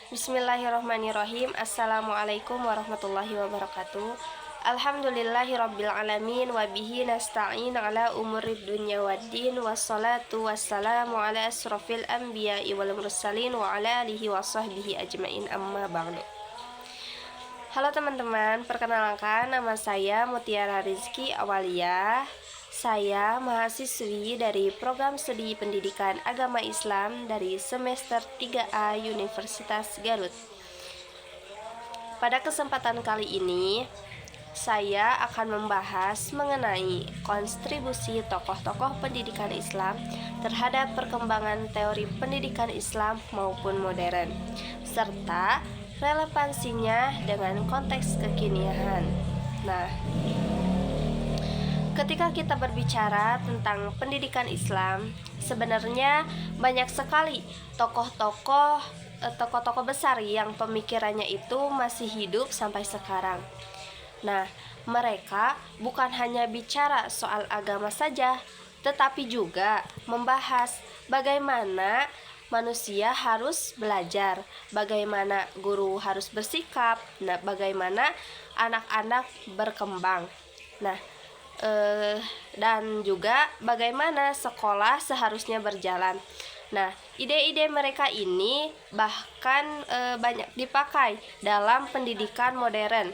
Bismillahirrahmanirrahim. Assalamualaikum warahmatullahi wabarakatuh. Alhamdulillahirabbil alamin wa bihi nasta'in ala umurid dunya waddin wassalatu wassalamu ala asrofil anbiya'i wal mursalin wa ala alihi wa sahbihi ajmain amma ba'du. Halo teman-teman, perkenalkan nama saya Mutiara Rizky Awaliyah. Saya mahasiswi dari Program Studi Pendidikan Agama Islam dari semester 3A Universitas Garut. Pada kesempatan kali ini, saya akan membahas mengenai kontribusi tokoh-tokoh pendidikan Islam terhadap perkembangan teori pendidikan Islam maupun modern, serta relevansinya dengan konteks kekinian. Nah, ketika kita berbicara tentang pendidikan Islam, sebenarnya banyak sekali tokoh-tokoh besar yang pemikirannya itu masih hidup sampai sekarang. Nah, mereka bukan hanya bicara soal agama saja, tetapi juga membahas bagaimana manusia harus belajar, bagaimana guru harus bersikap, nah bagaimana anak-anak berkembang. Nah, dan juga bagaimana sekolah seharusnya berjalan. Nah, ide-ide mereka ini bahkan banyak dipakai dalam pendidikan modern.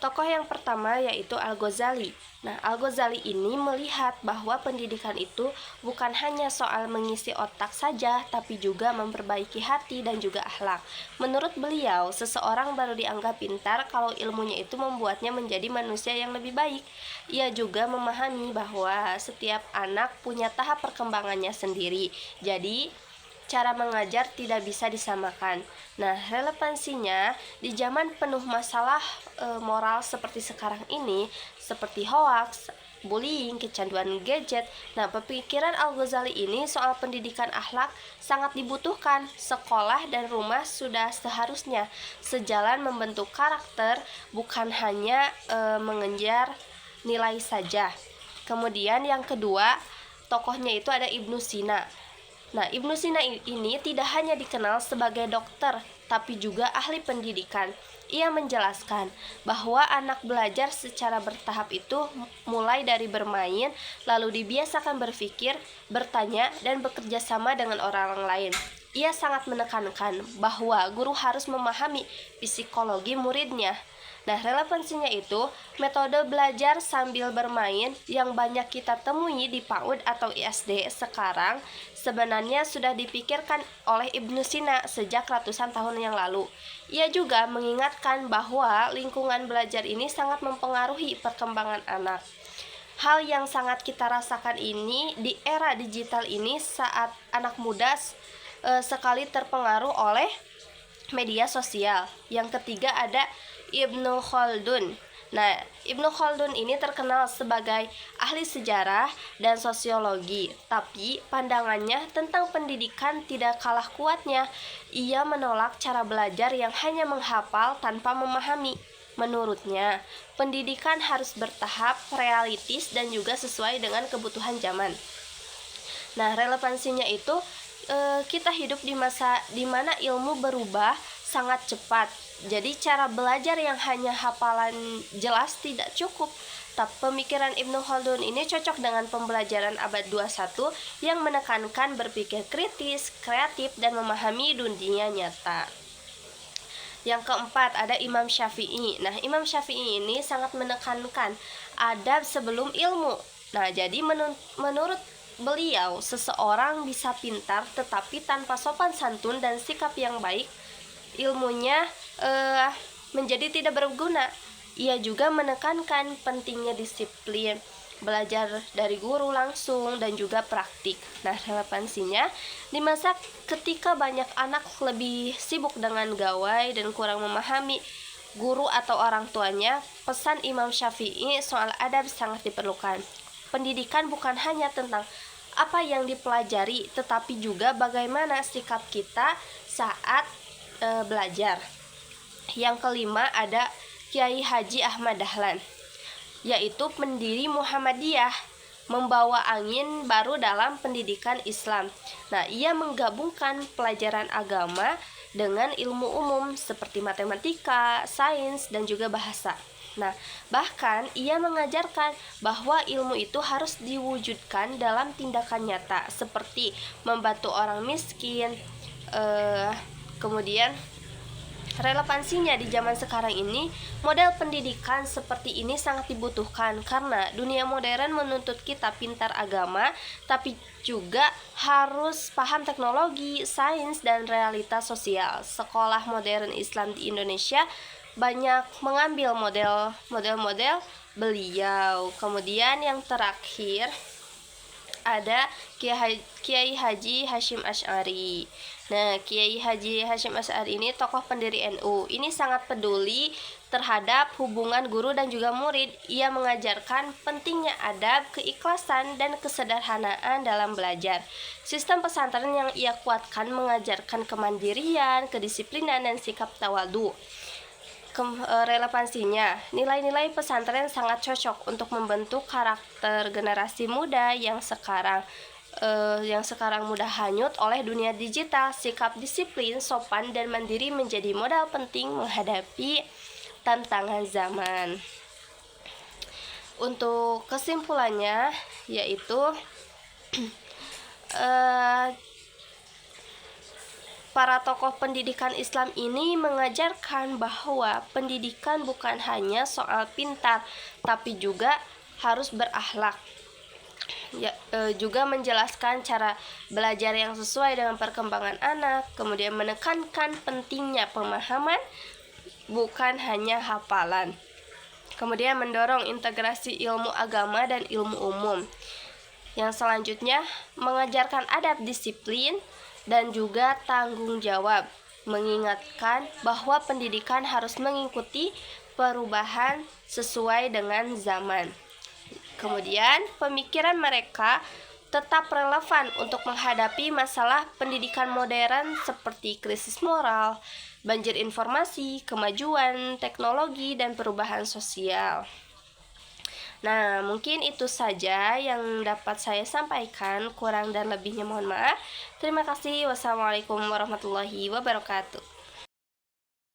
Tokoh yang pertama yaitu Al-Ghazali. Nah, Al-Ghazali ini melihat bahwa pendidikan itu bukan hanya soal mengisi otak saja, tapi juga memperbaiki hati dan juga akhlak. Menurut beliau, seseorang baru dianggap pintar kalau ilmunya itu membuatnya menjadi manusia yang lebih baik. Ia juga memahami bahwa setiap anak punya tahap perkembangannya sendiri. Jadi, cara mengajar tidak bisa disamakan. Nah, relevansinya di zaman penuh masalah moral seperti sekarang ini, seperti hoaks, bullying, kecanduan gadget. Nah, pemikiran Al-Ghazali ini soal pendidikan akhlak sangat dibutuhkan. Sekolah dan rumah sudah seharusnya sejalan membentuk karakter, bukan hanya mengejar nilai saja. Kemudian yang kedua, tokohnya itu ada Ibnu Sina. Nah, Ibnu Sina ini tidak hanya dikenal sebagai dokter, tapi juga ahli pendidikan. Ia menjelaskan bahwa anak belajar secara bertahap itu mulai dari bermain, lalu dibiasakan berpikir, bertanya, dan bekerja sama dengan orang lain. Ia sangat menekankan bahwa guru harus memahami psikologi muridnya. Nah, relevansinya itu metode belajar sambil bermain yang banyak kita temui di PAUD atau ISD sekarang sebenarnya sudah dipikirkan oleh Ibnu Sina sejak ratusan tahun yang lalu. Ia juga mengingatkan bahwa lingkungan belajar ini sangat mempengaruhi perkembangan anak. Hal yang sangat kita rasakan ini di era digital ini saat anak muda sekali terpengaruh oleh media sosial. Yang ketiga ada Ibnu Khaldun. Nah, Ibnu Khaldun ini terkenal sebagai ahli sejarah dan sosiologi, tapi pandangannya tentang pendidikan tidak kalah kuatnya. Ia menolak cara belajar yang hanya menghafal tanpa memahami. Menurutnya, pendidikan harus bertahap, realistis, dan juga sesuai dengan kebutuhan zaman. Nah, relevansinya itu kita hidup di masa di mana ilmu berubah sangat cepat. Jadi cara belajar yang hanya hafalan jelas tidak cukup. Tapi pemikiran Ibnu Khaldun ini cocok dengan pembelajaran abad 21 yang menekankan berpikir kritis, kreatif, dan memahami dunia nyata. Yang keempat ada Imam Syafi'i. Nah, Imam Syafi'i ini sangat menekankan adab sebelum ilmu. Nah, jadi menurut beliau, seseorang bisa pintar tetapi tanpa sopan santun dan sikap yang baik, ilmunya menjadi tidak berguna. Ia juga menekankan pentingnya disiplin, belajar dari guru langsung dan juga praktik. Nah, relevansinya di masa ketika banyak anak lebih sibuk dengan gawai dan kurang memahami guru atau orang tuanya, pesan Imam Syafi'i soal adab sangat diperlukan. Pendidikan bukan hanya tentang apa yang dipelajari, tetapi juga bagaimana sikap kita saat belajar. Yang kelima ada Kiai Haji Ahmad Dahlan, yaitu pendiri Muhammadiyah. membawa angin baru dalam pendidikan Islam. Nah, ia menggabungkan pelajaran agama dengan ilmu umum seperti matematika, sains, dan juga bahasa. Nah, bahkan ia mengajarkan bahwa ilmu itu harus diwujudkan dalam tindakan nyata seperti membantu orang miskin. Kemudian relevansinya di zaman sekarang ini, model pendidikan seperti ini sangat dibutuhkan karena dunia modern menuntut kita pintar agama, tapi juga harus paham teknologi, sains, dan realitas sosial. Sekolah modern Islam di Indonesia banyak mengambil model-model beliau. Kemudian yang terakhir ada Kiai Haji Hashim Asy'ari. Nah, Kiai Haji Hashim Asy'ari ini tokoh pendiri NU. Ini sangat peduli terhadap hubungan guru dan juga murid. Ia mengajarkan pentingnya adab, keikhlasan, dan kesederhanaan dalam belajar. Sistem pesantren yang ia kuatkan mengajarkan kemandirian, kedisiplinan, dan sikap tawadhu. Relevansinya, nilai-nilai pesantren sangat cocok untuk membentuk karakter generasi muda yang sekarang mudah hanyut oleh dunia digital. Sikap disiplin, sopan, dan mandiri menjadi modal penting menghadapi tantangan zaman. Untuk kesimpulannya yaitu para tokoh pendidikan Islam ini mengajarkan bahwa pendidikan bukan hanya soal pintar, tapi juga harus berakhlak. Juga menjelaskan cara belajar yang sesuai dengan perkembangan anak, kemudian menekankan pentingnya pemahaman, bukan hanya hafalan. Kemudian mendorong integrasi ilmu agama dan ilmu umum. Yang selanjutnya, mengajarkan adab disiplin dan juga tanggung jawab, mengingatkan bahwa pendidikan harus mengikuti perubahan sesuai dengan zaman. Kemudian, pemikiran mereka tetap relevan untuk menghadapi masalah pendidikan modern seperti krisis moral, banjir informasi, kemajuan teknologi, dan perubahan sosial. Nah, mungkin itu saja yang dapat saya sampaikan. Kurang dan lebihnya mohon maaf. Terima kasih. Wassalamualaikum warahmatullahi wabarakatuh.